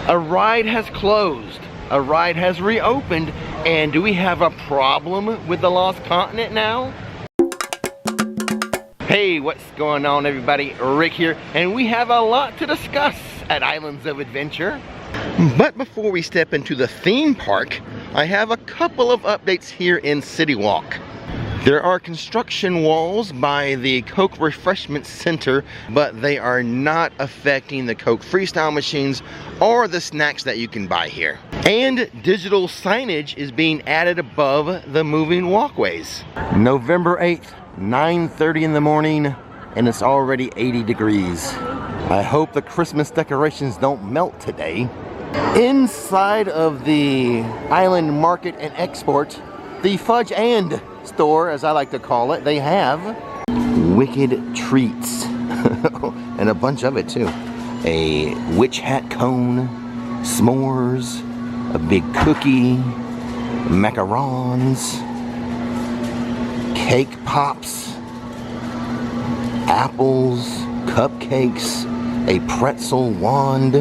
A ride has closed, a ride has reopened, and do we have a problem with the Lost Continent now? Hey, what's going on everybody? Rick here, and we have a lot to discuss at Islands of Adventure. But before we step into the theme park, I have a couple of updates here in CityWalk. There are construction walls by the Coke Refreshment Center, but they are not affecting the Coke Freestyle machines or the snacks that you can buy here. And digital signage is being added above the moving walkways. November 8th, 9:30 in the morning, and it's already 80 degrees. I hope the Christmas decorations don't melt today. Inside of the Island Market and Export, the Fudge and store, as I like to call it, they have wicked treats. And a bunch of it too. A witch hat cone, s'mores, a big cookie, macarons, cake pops, apples, cupcakes, a pretzel wand.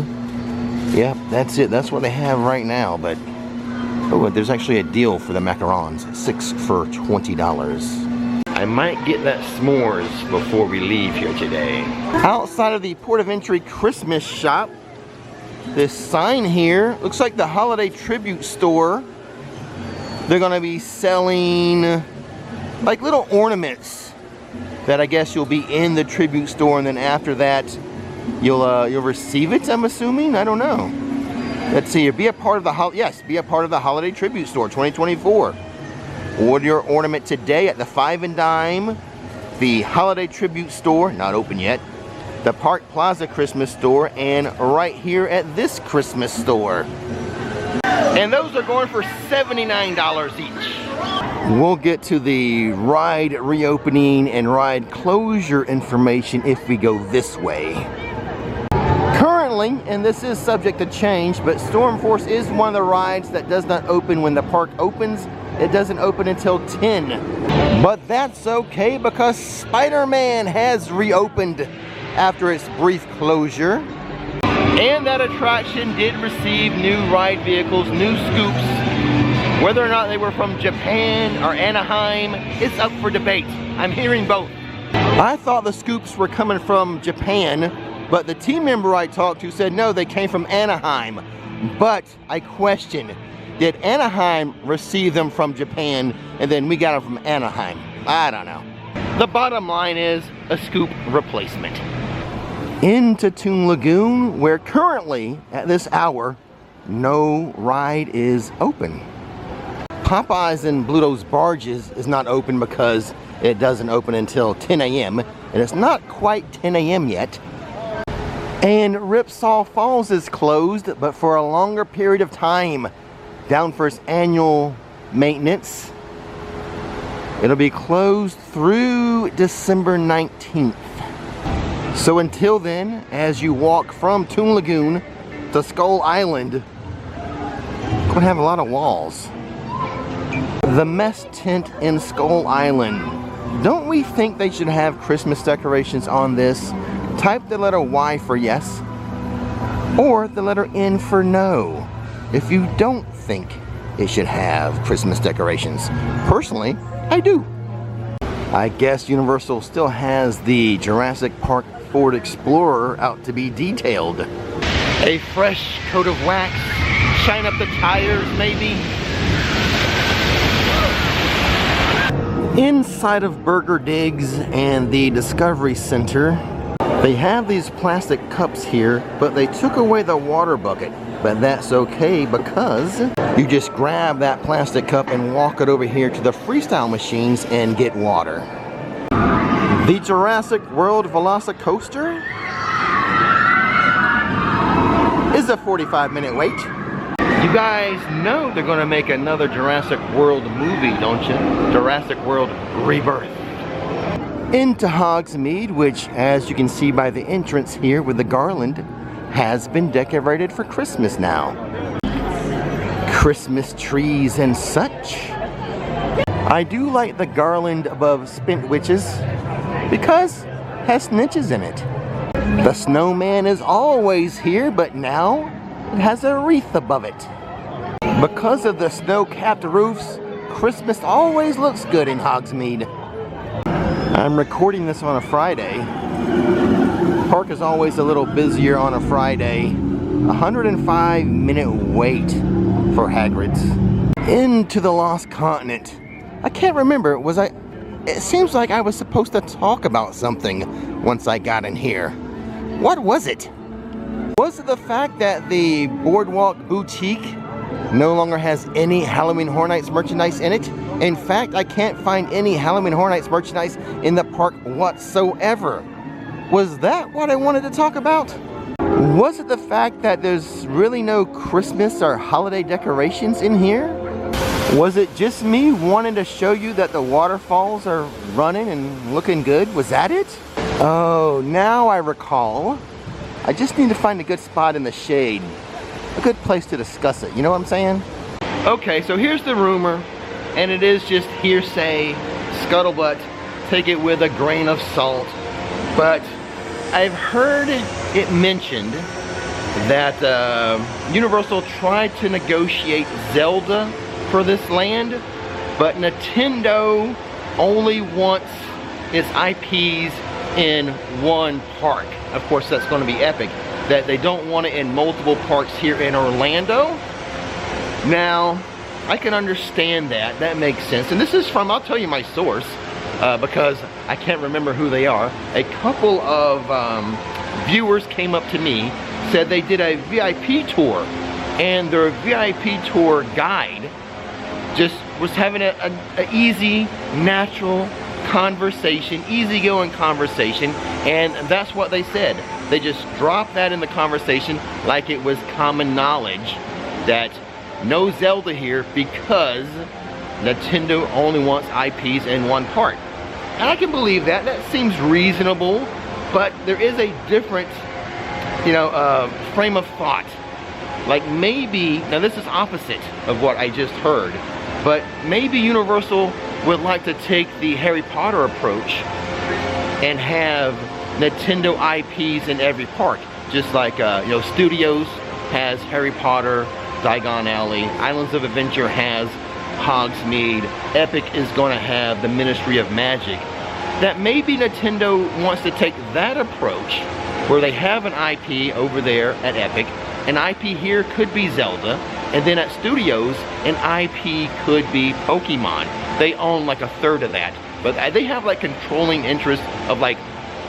Yep, that's it. That's what they have right now, but oh, there's actually a deal for the macarons, 6 for $20. I might get that s'mores before we leave here today. Outside of the Port of Entry Christmas shop, this sign here looks like the Holiday Tribute Store. They're gonna be selling like little ornaments that I guess you'll be in the tribute store, and then after that you'll receive it, I'm assuming. I don't know. Let's see here. Be a part of the be a part of the Holiday Tribute Store 2024. Order your ornament today at the 5 and Dime, the Holiday Tribute Store, not open yet, the Park Plaza Christmas Store, and right here at this Christmas store. And those are going for $79 each. We'll get to the ride reopening and ride closure information if we go this way. Currently, and this is subject to change, but Storm Force is one of the rides that does not open when the park opens. It doesn't open until 10. But that's okay because Spider-Man has reopened after its brief closure. And that attraction did receive new ride vehicles, new scoops. Whether or not they were from Japan or Anaheim, it's up for debate. I'm hearing both. I thought the scoops were coming from Japan, but the team member I talked to said no, they came from Anaheim. But I question, did Anaheim receive them from Japan and then we got them from Anaheim? I don't know. The bottom line is a scoop replacement. Into Toon Lagoon, where currently at this hour no ride is open. Popeyes and Bluto's Barges is not open because it doesn't open until 10 a.m. and it's not quite 10 a.m. yet. And Ripsaw Falls is closed, but for a longer period of time, down for its annual maintenance. It'll be closed through December 19th. So until then, as you walk from Toon Lagoon to Skull Island, it's gonna have a lot of walls. The mess tent in Skull Island. Don't we think they should have Christmas decorations on this? Type the letter Y for yes, or the letter N for no, if you don't think it should have Christmas decorations. Personally, I do. I guess Universal still has the Jurassic Park Ford Explorer out to be detailed. A fresh coat of wax, shine up the tires maybe. Inside of Burger Digs and the Discovery Center, they have these plastic cups here, but they took away the water bucket. But that's okay because you just grab that plastic cup and walk it over here to the freestyle machines and get water. The Jurassic World Velocicoaster is a 45-minute wait. You guys know they're gonna make another Jurassic World movie, don't you? Jurassic World Rebirth. Into Hogsmeade, which, as you can see by the entrance here with the garland, has been decorated for Christmas now. Christmas trees and such. I do like the garland above Spent Witches because it has snitches in it. The snowman is always here, but now it has a wreath above it. Because of the snow-capped roofs, Christmas always looks good in Hogsmeade. I'm recording this on a Friday. Park is always a little busier on a Friday. 105-minute wait for Hagrid's. Into the Lost Continent. I can't remember, it seems like I was supposed to talk about something once I got in here. What was it? Was it the fact that the Boardwalk Boutique no longer has any Halloween Horror Nights merchandise in it? In fact, I can't find any Halloween Horror Nights merchandise in the park whatsoever. Was that what I wanted to talk about? Was it the fact that there's really no Christmas or holiday decorations in here? Was it just me wanting to show you that the waterfalls are running and looking good? Was that it? Oh, now I recall. I just need to find a good spot in the shade. A good place to discuss it, you know what I'm saying? Okay, so here's the rumor, and it is just hearsay, scuttlebutt, take it with a grain of salt. But I've heard it mentioned that Universal tried to negotiate Zelda for this land, but Nintendo only wants its IPs in one park. Of course, that's going to be Epic. That they don't want it in multiple parks here in Orlando. Now, I can understand that. That makes sense. And this is from, I'll tell you my source, because I can't remember who they are. A couple of viewers came up to me, said they did a VIP tour, and their VIP tour guide just was having an easy, natural conversation, easygoing conversation, and that's what they said. They just dropped that in the conversation like it was common knowledge that no Zelda here because Nintendo only wants IPs in one park. And I can believe that. That seems reasonable, but there is a different, frame of thought. Like maybe, now this is opposite of what I just heard, but maybe Universal would like to take the Harry Potter approach and have Nintendo IPs in every park. Just like, Studios has Harry Potter, Diagon Alley, Islands of Adventure has Hogsmeade, Epic is going to have the Ministry of Magic. That maybe Nintendo wants to take that approach where they have an IP over there at Epic, an IP here could be Zelda, and then at Studios, an IP could be Pokemon. They own like a third of that, but they have like controlling interest of like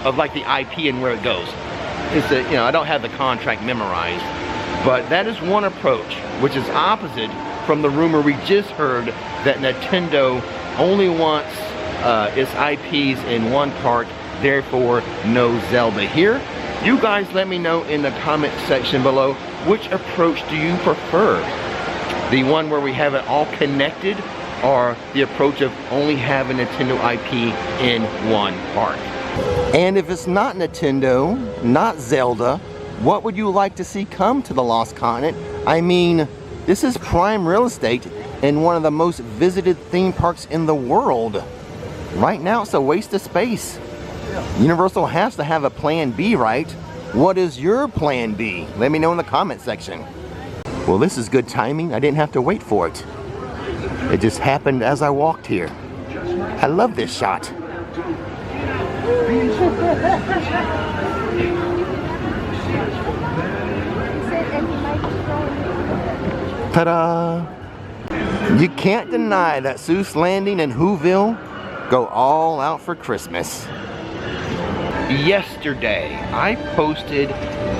the IP and where it goes. It's I don't have the contract memorized, but that is one approach, which is opposite from the rumor we just heard that Nintendo only wants its IPs in one park, therefore no Zelda here. You guys let me know in the comment section below, which approach do you prefer? The one where we have it all connected, or the approach of only having Nintendo IP in one park? And if it's not Nintendo, not Zelda, what would you like to see come to the Lost Continent? I mean, this is prime real estate in one of the most visited theme parks in the world. Right now it's a waste of space. Universal has to have a plan B, right? What is your plan B? Let me know in the comment section. Well, this is good timing. I didn't have to wait for it. It just happened as I walked here. I love this shot. Ta-da! You can't deny that Seuss Landing and Whoville go all out for Christmas. Yesterday, I posted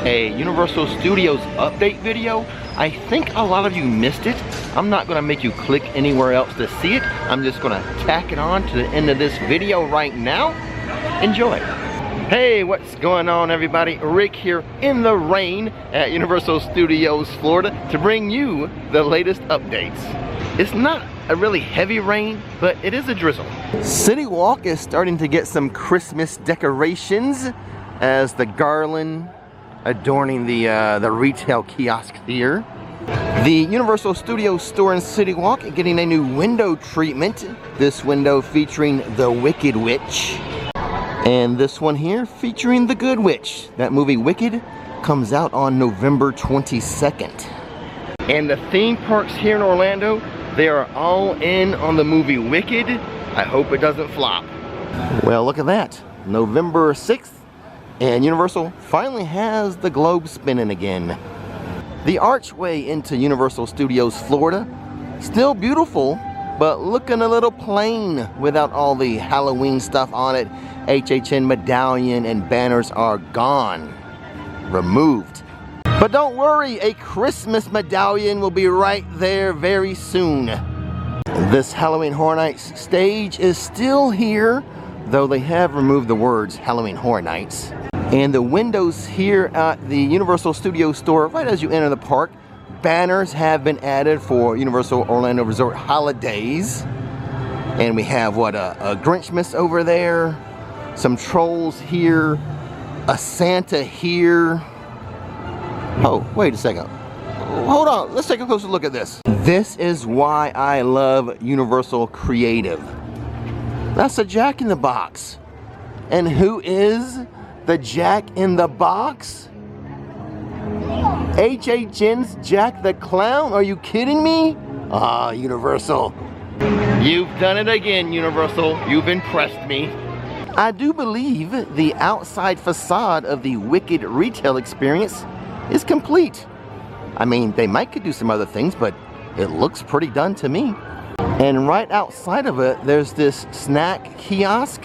a Universal Studios update video. I think a lot of you missed it. I'm not gonna make you click anywhere else to see it. I'm just gonna tack it on to the end of this video right now. Enjoy. Hey, what's going on everybody? Rick here in the rain at Universal Studios Florida to bring you the latest updates. It's not a really heavy rain, but it is a drizzle. CityWalk is starting to get some Christmas decorations as the garland adorning the retail kiosk here. The Universal Studios store in CityWalk getting a new window treatment. This window featuring the Wicked Witch. And this one here featuring the Good Witch. That movie Wicked comes out on November 22nd. And the theme parks here in Orlando, they are all in on the movie Wicked. I hope it doesn't flop. Well, look at that. November 6th, and Universal finally has the globe spinning again. The Archway into Universal Studios Florida, still beautiful, but looking a little plain without all the Halloween stuff on it. HHN medallion and banners are gone, removed. But don't worry, a Christmas medallion will be right there very soon. This Halloween Horror Nights stage is still here, though they have removed the words Halloween Horror Nights. And the windows here at the Universal Studios store, right as you enter the park, banners have been added for Universal Orlando Resort holidays. And we have what, a Grinchmas over there, some trolls here, a Santa here. Oh, wait a second. Hold on, let's take a closer look at this. This is why I love Universal Creative. That's a Jack in the Box. And who is the Jack in the Box? HHN's Jack the Clown? Are you kidding me? Ah, Universal. You've done it again, Universal. You've impressed me. I do believe the outside facade of the Wicked retail experience is complete. I mean, they could do some other things, but it looks pretty done to me. And right outside of it, there's this snack kiosk.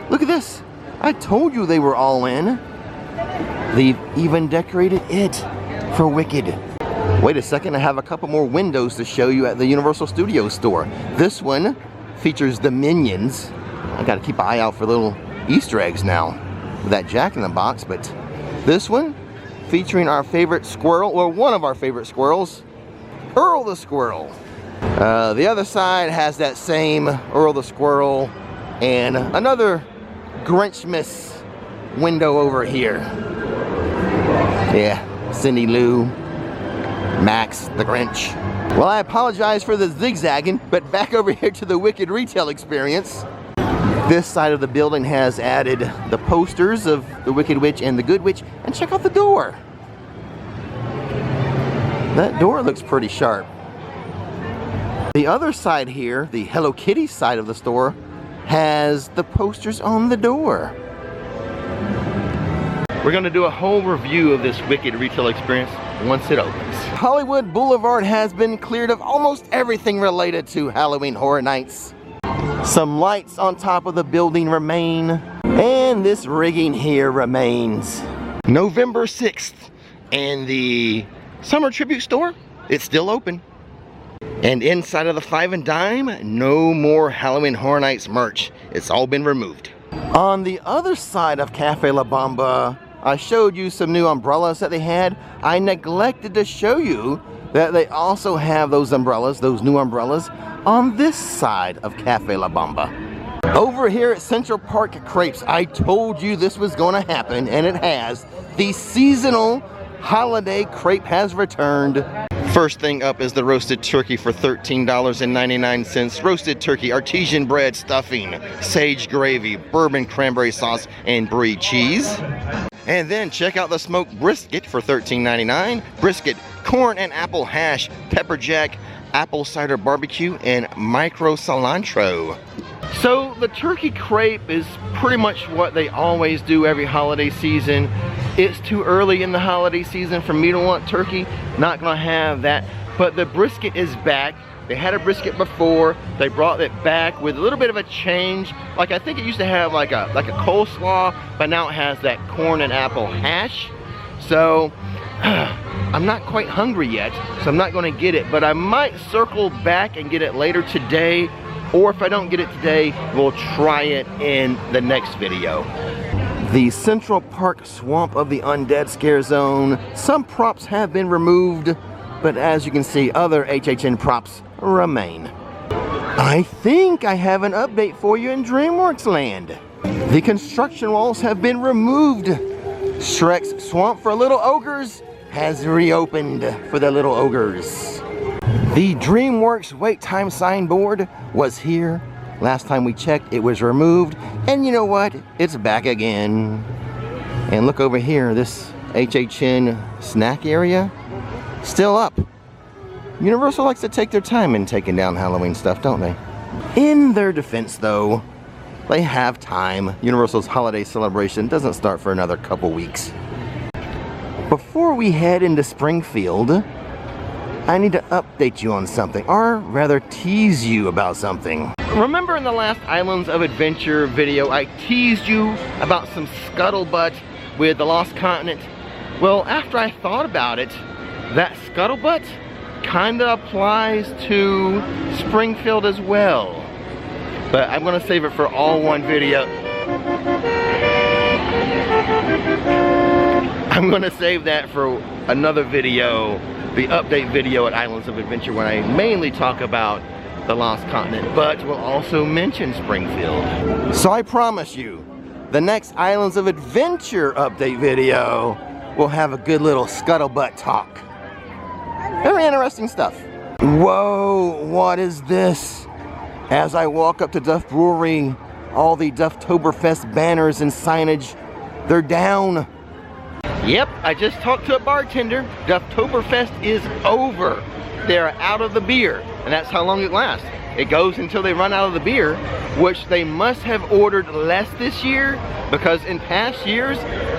Look at this. I told you they were all in. They've even decorated it for Wicked. Wait a second, I have a couple more windows to show you at the Universal Studios store. This one features the Minions. I gotta keep an eye out for little Easter eggs now with that Jack in the Box, but this one featuring our favorite squirrel, or one of our favorite squirrels, Earl the Squirrel. The other side has that same Earl the Squirrel and another Grinchmas window over here. Yeah, Cindy Lou, Max the Grinch. Well, I apologize for the zigzagging, but back over here to the Wicked retail experience. This side of the building has added the posters of the Wicked Witch and the Good Witch, and check out the door. That door looks pretty sharp. The other side here, the Hello Kitty side of the store, has the posters on the door. We're going to do a whole review of this Wicked retail experience once it opens. Hollywood Boulevard has been cleared of almost everything related to Halloween Horror Nights. Some lights on top of the building remain, and this rigging here remains. November 6th, and the Summer Tribute Store, it's still open. And inside of the Five and Dime, no more Halloween Horror Nights merch. It's all been removed. On the other side of Cafe La Bamba, I showed you some new umbrellas that they had. I neglected to show you that they also have those umbrellas, those new umbrellas, on this side of Cafe La Bamba. Over here at Central Park Crepes, I told you this was going to happen, and it has. The seasonal holiday crepe has returned. First thing up is the roasted turkey for $13.99. Roasted turkey, artesian bread stuffing, sage gravy, bourbon cranberry sauce, and brie cheese. And then check out the smoked brisket for $13.99. Brisket, corn and apple hash, pepper jack, apple cider barbecue, and micro cilantro. So the turkey crepe is pretty much what they always do every holiday season. It's too early in the holiday season for me to want turkey. Not gonna have that. But the brisket is back. They had a brisket before. They brought it back with a little bit of a change. Like I think it used to have like a coleslaw, but now it has that corn and apple hash. So I'm not quite hungry yet, so I'm not gonna get it, but I might circle back and get it later today, or if I don't get it today, we'll try it in the next video. The Central Park Swamp of the Undead Scare Zone. Some props have been removed, but as you can see, other HHN props remain. I think I have an update for you in DreamWorks Land. The construction walls have been removed. Shrek's Swamp for Little Ogres has reopened for the little ogres. The DreamWorks wait time signboard was here. Last time we checked, it was removed. And you know what? It's back again. And look over here, this HHN snack area, still up. Universal likes to take their time in taking down Halloween stuff, don't they? In their defense though, they have time. Universal's holiday celebration doesn't start for another couple weeks. Before we head into Springfield, I need to update you on something, or rather tease you about something. Remember in the last Islands of Adventure video, I teased you about some scuttlebutt with the Lost Continent? Well, after I thought about it, that scuttlebutt kinda applies to Springfield as well. But I'm gonna save it for all one video. I'm gonna save that for another video, the update video at Islands of Adventure, when I mainly talk about the Lost Continent, but we'll also mention Springfield. So I promise you, the next Islands of Adventure update video will have a good little scuttlebutt talk. Very interesting stuff. Whoa, what is this? As I walk up to Duff Brewery, all the Dufftoberfest banners and signage, they're down. Yep, I just talked to a bartender. Dufftoberfest is over. They're out of the beer, and that's how long it lasts. It goes until they run out of the beer, which they must have ordered less this year, because in past years,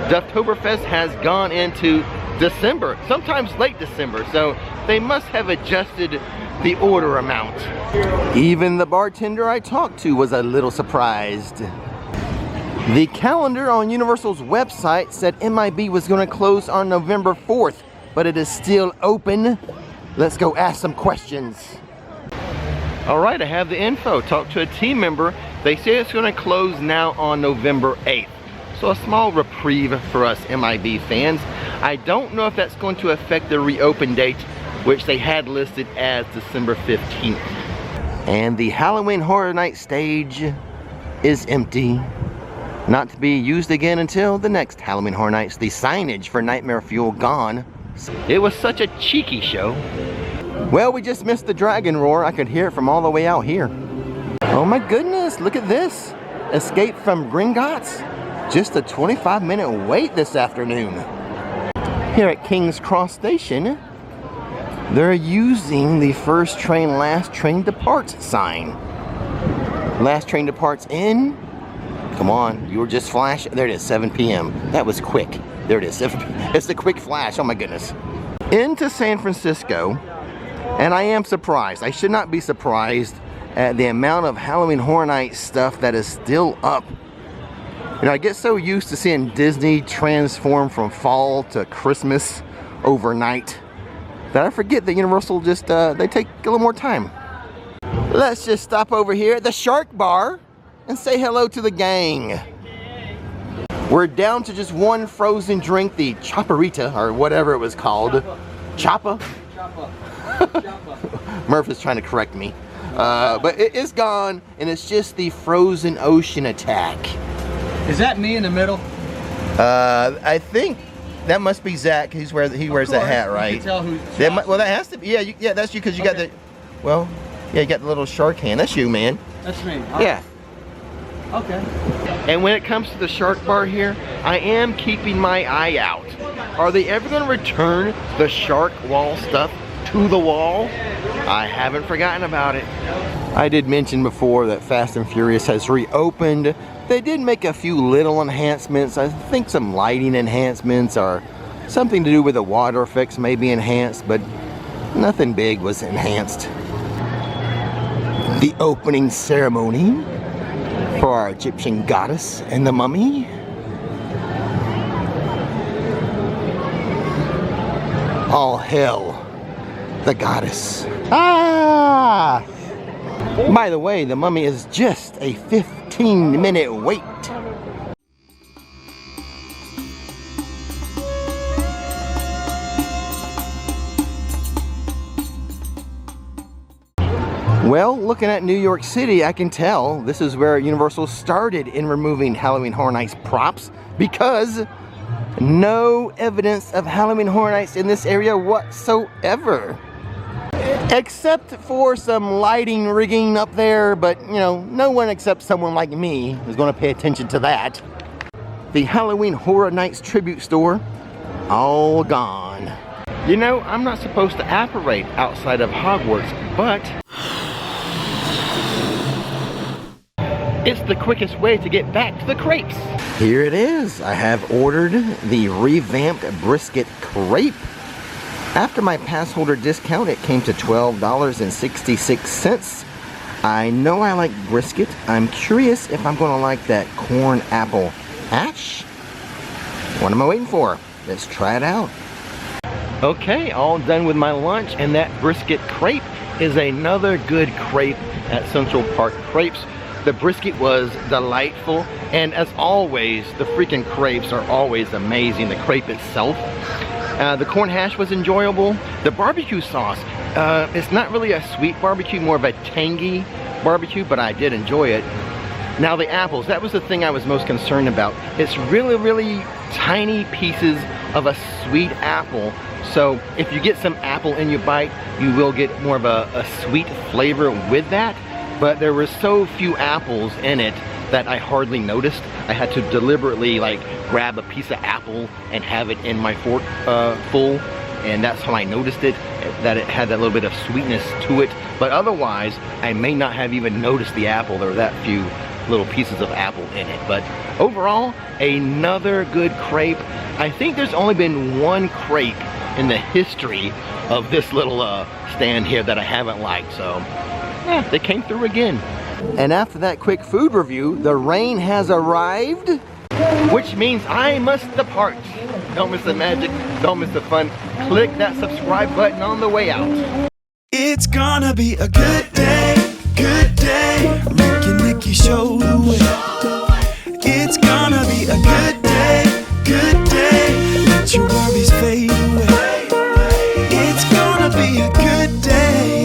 Dufftoberfest has gone into December, sometimes late December, so they must have adjusted the order amount. Even the bartender I talked to was a little surprised. The calendar on Universal's website said MIB was going to close on November 4th, but it is still open. Let's go ask some questions. All right, I have the info. Talked to a team member. They say it's going to close now on November 8th. So a small reprieve for us MIB fans. I don't know if that's going to affect the reopen date, which they had listed as December 15th. And the Halloween Horror Night stage is empty. Not to be used again until the next Halloween Horror Nights. The signage for Nightmare Fuel gone. It was such a cheeky show. Well, we just missed the dragon roar. I could hear it from all the way out here. Oh my goodness, look at this. Escape from Gringotts. Just a 25-minute wait this afternoon. Here at King's Cross Station, they're using the first train, last train departs sign. Last train departs in. Come on, you were just flashing. There it is, 7 p.m. That was quick. There it is. It's the quick flash. Oh my goodness. Into San Francisco, and I am surprised. I should not be surprised at the amount of Halloween Horror Nights stuff that is still up. You know, I get so used to seeing Disney transform from fall to Christmas overnight that I forget that Universal just, they take a little more time. Let's just stop over here at the Shark Bar and say hello to the gang. We're down to just one frozen drink, the Chopperita, or whatever it was called. Choppa? Murph is trying to correct me. But it's gone, and it's just the Frozen Ocean Attack. Is that me in the middle? I think that must be Zach. He wears that hat, right? You can tell who. Well, that has to be. Yeah, that's you, because you got the. Well, yeah, you got the little shark hand. That's you, man. That's me. Yeah. Okay. And when it comes to the Shark Bar here, I am keeping my eye out. Are they ever going to return the shark wall stuff to the wall? I haven't forgotten about it. I did mention before that Fast and Furious has reopened. They did make a few little enhancements. I think some lighting enhancements or something to do with the water effects may be enhanced, but nothing big was enhanced. The opening ceremony for our Egyptian goddess and the mummy. All hail the goddess. Ah! By the way, the mummy is just a 15-minute wait. Well, looking at New York City, I can tell this is where Universal started in removing Halloween Horror Nights props, because no evidence of Halloween Horror Nights in this area whatsoever. Except for some lighting rigging up there, but you know, no one except someone like me is going to pay attention to that. The Halloween Horror Nights tribute store, all gone. You know, I'm not supposed to apparate outside of Hogwarts, but it's the quickest way to get back to the Crepes. Here it is. I have ordered the revamped Brisket Crepe. After my pass holder discount, it came to $12.66. I know I like brisket. I'm curious if I'm gonna like that corn apple hash. What am I waiting for? Let's try it out. Okay, all done with my lunch, and that Brisket Crepe is another good crepe at Central Park Crepes. The brisket was delightful, and as always, the freaking crepes are always amazing. The crepe itself. The corn hash was enjoyable. The barbecue sauce, it's not really a sweet barbecue, more of a tangy barbecue, but I did enjoy it. Now the apples, that was the thing I was most concerned about. It's really, really tiny pieces of a sweet apple. So if you get some apple in your bite, you will get more of a sweet flavor with that. But there were so few apples in it that I hardly noticed. I had to deliberately like grab a piece of apple and have it in my fork full, and that's how I noticed it, that it had that little bit of sweetness to it. But otherwise, I may not have even noticed the apple. There were that few little pieces of apple in it. But overall, another good crepe. I think there's only been one crepe in the history of this little stand here that I haven't liked, so yeah, they came through again. And after that quick food review, the rain has arrived, which means I must depart. Don't miss the magic, don't miss the fun. Click that subscribe button on the way out. It's gonna be a good day, good day. Nicky show the way. It's gonna be a good day, good day. Let your worries fade away. It's gonna be a good day.